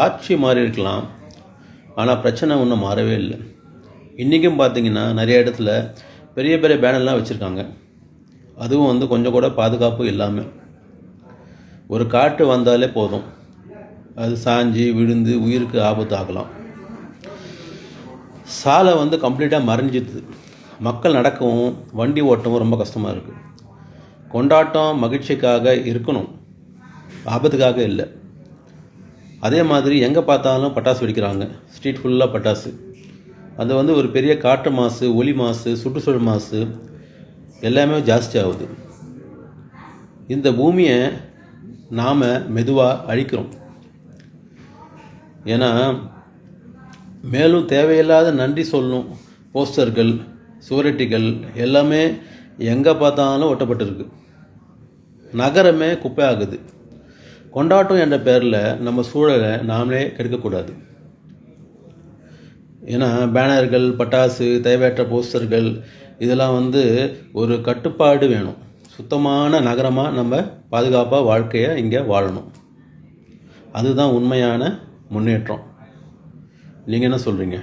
ஆட்சி மாறி இருக்கலாம், ஆனால் பிரச்சனை ஒன்றும் மாறவே இல்லை. இன்றைக்கும் பார்த்திங்கன்னா நிறைய இடத்துல பெரிய பெரிய பேனர்லாம் வச்சுருக்காங்க. அதுவும் கொஞ்சம் கூட பாதுகாப்பு இல்லாமல். ஒரு காற்று வந்தாலே போதும், அது சாஞ்சி விழுந்து உயிருக்கு ஆபத்து ஆகலாம். சாலை கம்ப்ளீட்டாக மறைஞ்சிடுது. மக்கள் நடக்கவும் வண்டி ஓட்டவும் ரொம்ப கஷ்டமாக இருக்குது. கொண்டாட்டம் மகிழ்ச்சிக்காக இருக்கணும், ஆபத்துக்காக இல்லை. அதே மாதிரி எங்கே பார்த்தாலும் பட்டாசு வெடிக்கிறாங்க. ஸ்ட்ரீட் ஃபுல்லாக பட்டாசு. அது ஒரு பெரிய காற்று மாசு, ஒலி மாசு, சுற்றுச்சூழல் மாசு எல்லாமே ஜாஸ்தி ஆகுது. இந்த பூமியை நாம் மெதுவாக அழிக்கிறோம். ஏன்னா மேலும் தேவையில்லாத நன்றி சொல்லும் போஸ்டர்கள், சுவரொட்டிகள் எல்லாமே எங்கே பார்த்தாலும் ஒட்டப்பட்டிருக்கு. நகரமே குப்பை ஆகுது. கொண்டாட்டம் என்ற பேரில் நம்ம சூழலை நாமளே கெடுக்கக்கூடாது. ஏன்னா பேனர்கள், பட்டாசு, தேவையற்ற போஸ்டர்கள் இதெல்லாம் ஒரு கட்டுப்பாடு வேணும். சுத்தமான நகரமாக நம்ம பாதுகாப்பாக வாழ்க்கையை இங்கே வாழணும். அதுதான் உண்மையான முன்னேற்றம். நீங்கள் என்ன சொல்கிறீங்க?